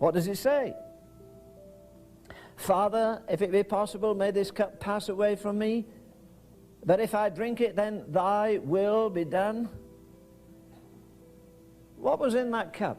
What does it say? Father, if it be possible, may this cup pass away from me, but if I drink it, then thy will be done. What was in that cup?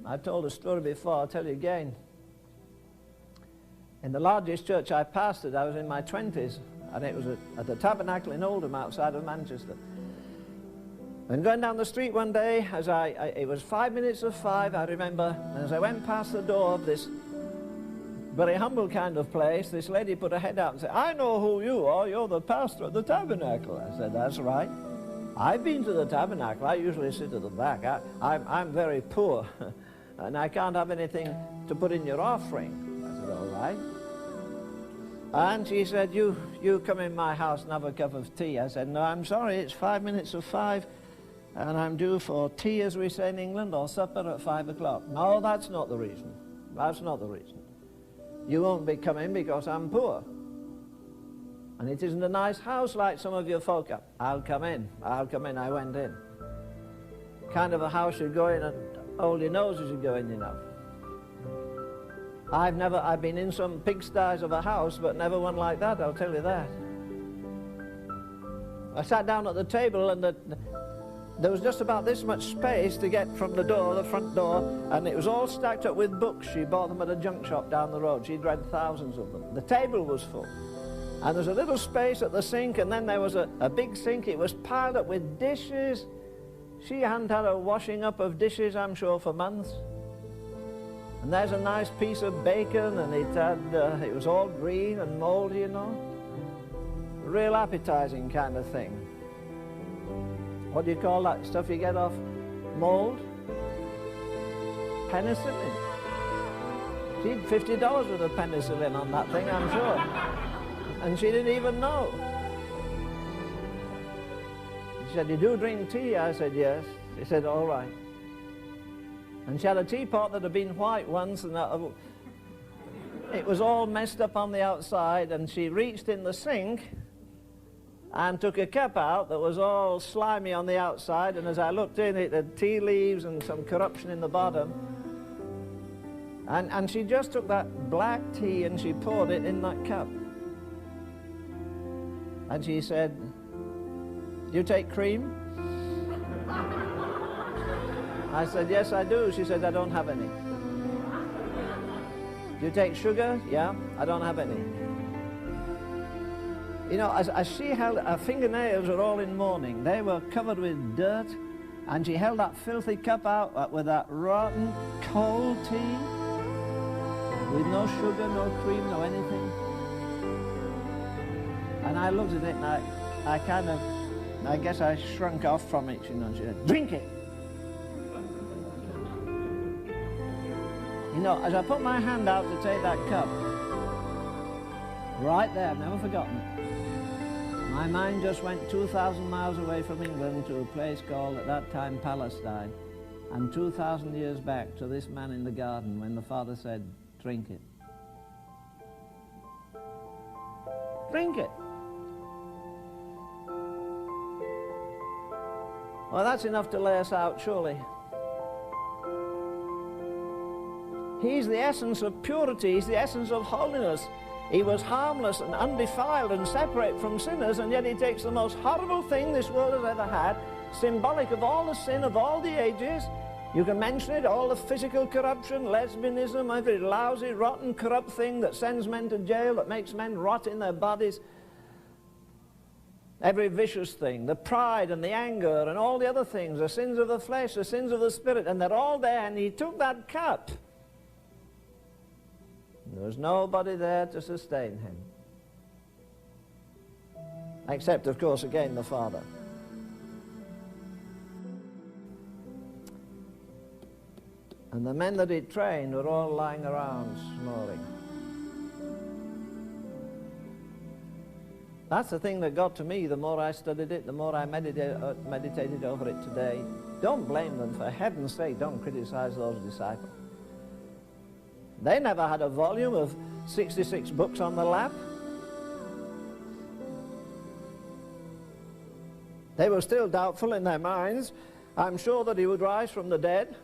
I've told a story before, I'll tell you again. In the largest church I pastored, I was in my 20s, and it was at the Tabernacle in Oldham outside of Manchester. And going down the street one day, it was 5 minutes of 5, I remember, and as I went past the door of this very humble kind of place, this lady put her head out and said, I know who you are, you're the pastor at the Tabernacle. I said, that's right. I've been to the Tabernacle, I usually sit at the back. I'm very poor, and I can't have anything to put in your offering. I said, all right. And she said, you come in my house and have a cup of tea. I said, no, I'm sorry, it's 5 minutes of 5. And I'm due for tea, as we say in England, or supper at 5 o'clock. No, that's not the reason. That's not the reason. You won't be coming because I'm poor. And it isn't a nice house like some of your folk are. I'll come in. I'll come in. I went in. Kind of a house you go in and hold your nose as you go in, you know. I've been in some pigsties of a house, but never one like that, I'll tell you that. I sat down at the table, and there was just about this much space to get from the door, the front door, and it was all stacked up with books. She bought them at a junk shop down the road. She'd read thousands of them. The table was full. And there's a little space at the sink, and then there was a big sink. It was piled up with dishes. She hadn't had a washing up of dishes, I'm sure, for months. And there's a nice piece of bacon, and it was all green and moldy, you know. Real appetizing kind of thing. What do you call that stuff you get off mold? Penicillin. She'd $50 worth of penicillin on that thing, I'm sure. And she didn't even know. She said, you do drink tea? I said, yes. She said, all right. And she had a teapot that had been white once, and it was all messed up on the outside, and she reached in the sink and took a cup out that was all slimy on the outside, and as I looked in, it had tea leaves and some corruption in the bottom. And she just took that black tea and she poured it in that cup. And she said, do you take cream? I said, yes, I do. She said, I don't have any. Do you take sugar? Yeah, I don't have any. You know, as she held, her fingernails were all in mourning. They were covered with dirt, and she held that filthy cup out with that rotten, cold tea, with no sugar, no cream, no anything. And I looked at it, and I guess I shrunk off from it, you know. She said, drink it. You know, as I put my hand out to take that cup, right there, I've never forgotten it. My mind just went 2,000 miles away from England to a place called, at that time, Palestine, and 2,000 years back to this man in the garden when the Father said, drink it. Drink it. Well, that's enough to lay us out, surely. He's the essence of purity. He's the essence of holiness. He was harmless and undefiled and separate from sinners, and yet he takes the most horrible thing this world has ever had, symbolic of all the sin of all the ages. You can mention it, all the physical corruption, lesbianism, every lousy, rotten, corrupt thing that sends men to jail, that makes men rot in their bodies. Every vicious thing, the pride and the anger and all the other things, the sins of the flesh, the sins of the spirit, and they're all there, and he took that cup. There was nobody there to sustain him. Except, of course, again, the Father. And the men that he trained were all lying around snoring. That's the thing that got to me. The more I studied it, the more I meditated over it today. Don't blame them. For heaven's sake, don't criticize those disciples. They never had a volume of 66 books on the lap. They were still doubtful in their minds. I'm sure that he would rise from the dead.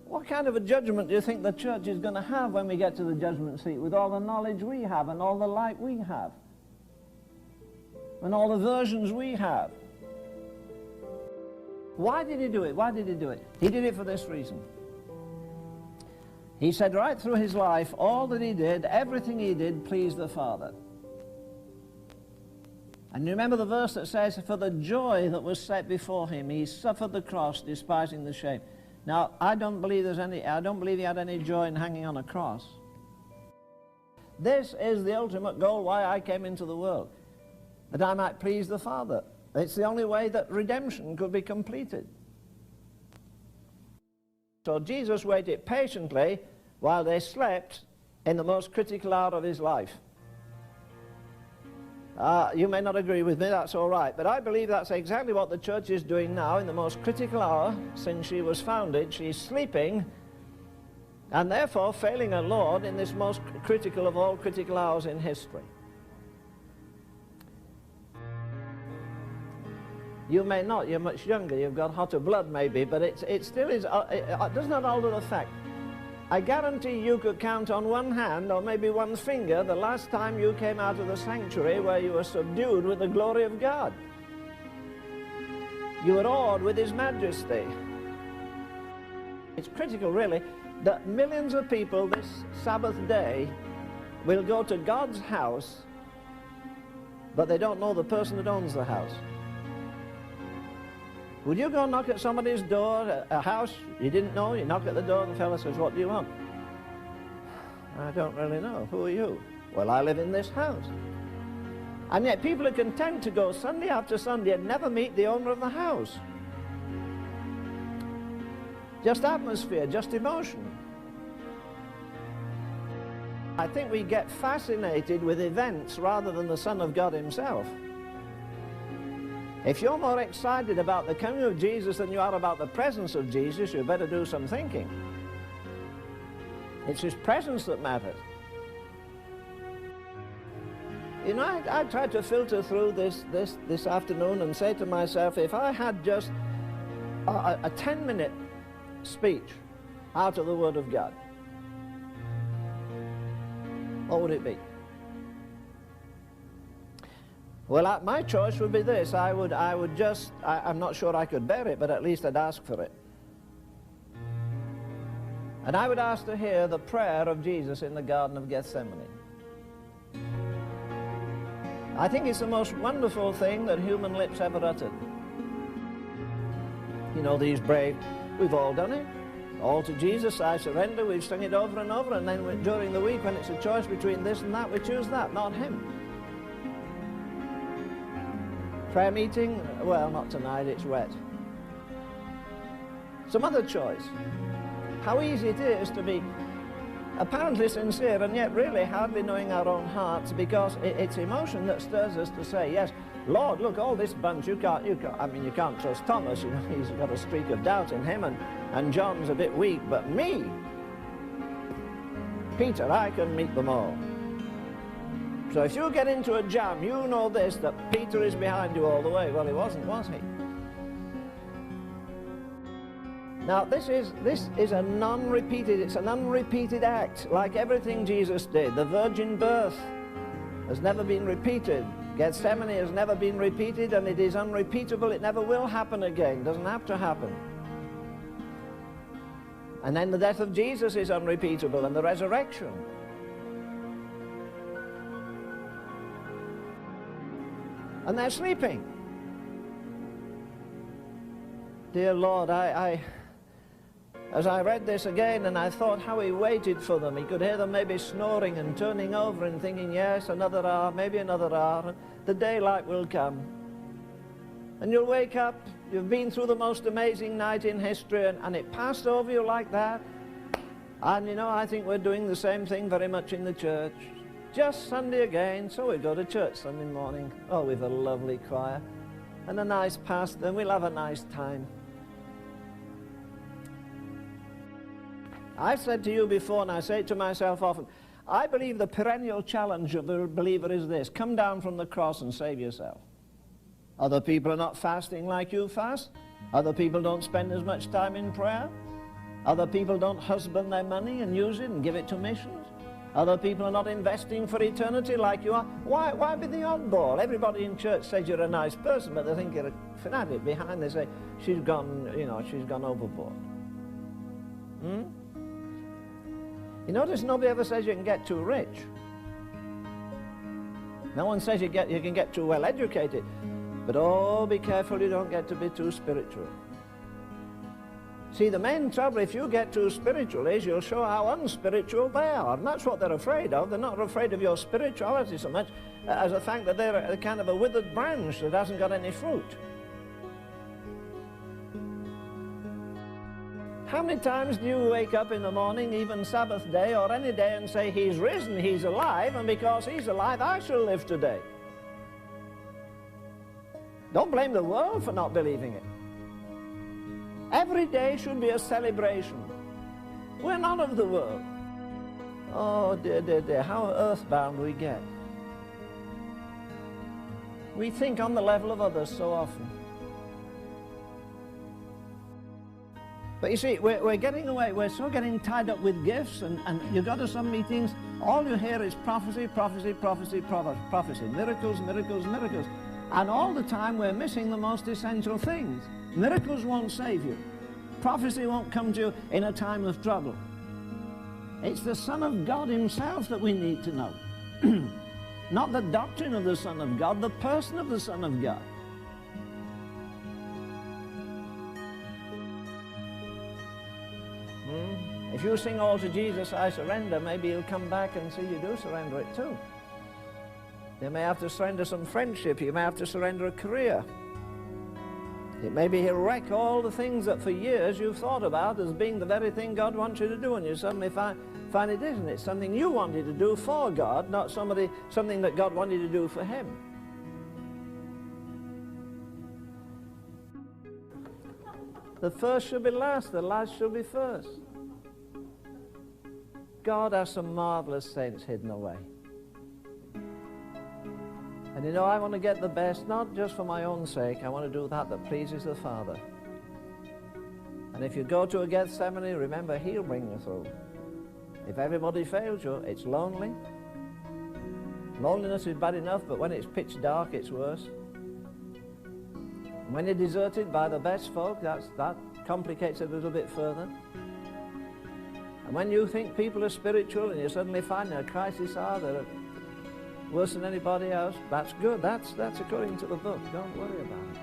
What kind of a judgment do you think the church is going to have when we get to the judgment seat with all the knowledge we have and all the light we have and all the versions we have? Why did he do it? Why did he do it? He did it for this reason. He said right through his life, all that he did, everything he did, pleased the Father. And you remember the verse that says, for the joy that was set before him, he suffered the cross, despising the shame. Now, I don't believe he had any joy in hanging on a cross. This is the ultimate goal why I came into the world, that I might please the Father. It's the only way that redemption could be completed. So Jesus waited patiently while they slept in the most critical hour of his life. You may not agree with me, that's all right, but I believe that's exactly what the church is doing now in the most critical hour since she was founded. She's sleeping and therefore failing her Lord in this most critical of all critical hours in history. You may not, you're much younger, you've got hotter blood maybe, but it still is, it does not alter the fact. I guarantee you could count on one hand or maybe one finger the last time you came out of the sanctuary where you were subdued with the glory of God. You were awed with his majesty. It's critical really that millions of people this Sabbath day will go to God's house, but they don't know the person that owns the house. Would you go knock at somebody's door, a house you didn't know, you knock at the door and the fellow says, what do you want? I don't really know. Who are you? Well, I live in this house. And yet people are content to go Sunday after Sunday and never meet the owner of the house. Just atmosphere, just emotion. I think we get fascinated with events rather than the Son of God himself. If you're more excited about the coming of Jesus than you are about the presence of Jesus, you better do some thinking. It's his presence that matters. You know, I tried to filter through this afternoon and say to myself, if I had just a 10-minute speech out of the Word of God, what would it be? Well, my choice would be this. I'm not sure I could bear it, but at least I'd ask for it. And I would ask to hear the prayer of Jesus in the Garden of Gethsemane. I think it's the most wonderful thing that human lips ever uttered. You know, these brave, we've all done it. All to Jesus I surrender. We've sung it over and over, and then during the week when it's a choice between this and that, we choose that, not him. Prayer meeting, well, not tonight, it's wet. Some other choice. How easy it is to be apparently sincere and yet really hardly knowing our own hearts, because it's emotion that stirs us to say, yes, Lord, look, all this bunch, you can't trust Thomas, you know, he's got a streak of doubt in him, and John's a bit weak, but me, Peter, I can meet them all. So if you get into a jam, you know this, that Peter is behind you all the way. Well, he wasn't, was he? Now, this is a non-repeated, it's an unrepeated act, like everything Jesus did. The virgin birth has never been repeated. Gethsemane has never been repeated, and it is unrepeatable. It never will happen again. It doesn't have to happen. And then the death of Jesus is unrepeatable, and the resurrection. And they're sleeping. Dear Lord, as I read this again and I thought how he waited for them, he could hear them maybe snoring and turning over and thinking, yes, another hour, maybe another hour, the daylight will come. And you'll wake up, you've been through the most amazing night in history, and it passed over you like that. And you know, I think we're doing the same thing very much in the church. Just Sunday again, so we go to church Sunday morning. Oh, we've a lovely choir and a nice pastor, and we'll have a nice time. I've said to you before, and I say it to myself often, I believe the perennial challenge of the believer is this: come down from the cross and save yourself. Other people are not fasting like you fast. Other people don't spend as much time in prayer. Other people don't husband their money and use it and give it to missions. Other people are not investing for eternity like you are. Why be the oddball? Everybody in church says you're a nice person, but they think you're a fanatic. Behind they say, she's gone overboard. You notice nobody ever says you can get too rich. No one says you can get too well educated. But oh, be careful you don't get to be too spiritual. See, the main trouble if you get too spiritual is you'll show how unspiritual they are. And that's what they're afraid of. They're not afraid of your spirituality so much as the fact that they're a kind of a withered branch that hasn't got any fruit. How many times do you wake up in the morning, even Sabbath day or any day, and say, He's risen, He's alive, and because He's alive, I shall live today? Don't blame the world for not believing it. Every day should be a celebration. We're not of the world. Oh, dear, dear, dear, how earthbound we get. We think on the level of others so often. But you see, we're getting away, we're so getting tied up with gifts, and you go to some meetings, all you hear is prophecy, prophecy, prophecy, prophecy, miracles, miracles, miracles. And all the time we're missing the most essential things. Miracles won't save you. Prophecy won't come to you in a time of trouble. It's the Son of God Himself that we need to know. Not the doctrine of the Son of God, the person of the Son of God. If you sing all to Jesus, I surrender, maybe He'll come back and see you do surrender it too. You may have to surrender some friendship, you may have to surrender a career. It may be He'll wreck all the things that for years you've thought about as being the very thing God wants you to do, and you suddenly find it isn't. It's something you wanted to do for God, not something that God wanted to do for Him. The first shall be last, the last shall be first. God has some marvelous saints hidden away. And you know, I want to get the best, not just for my own sake. I want to do that pleases the Father. And if you go to a Gethsemane, remember, He'll bring you through. If everybody fails you, it's lonely. Loneliness is bad enough, but when it's pitch dark, it's worse. And when you're deserted by the best folk, that complicates it a little bit further. And when you think people are spiritual and you suddenly find in a crisis hour that worse than anybody else, that's good. That's according to the book. Don't worry about it.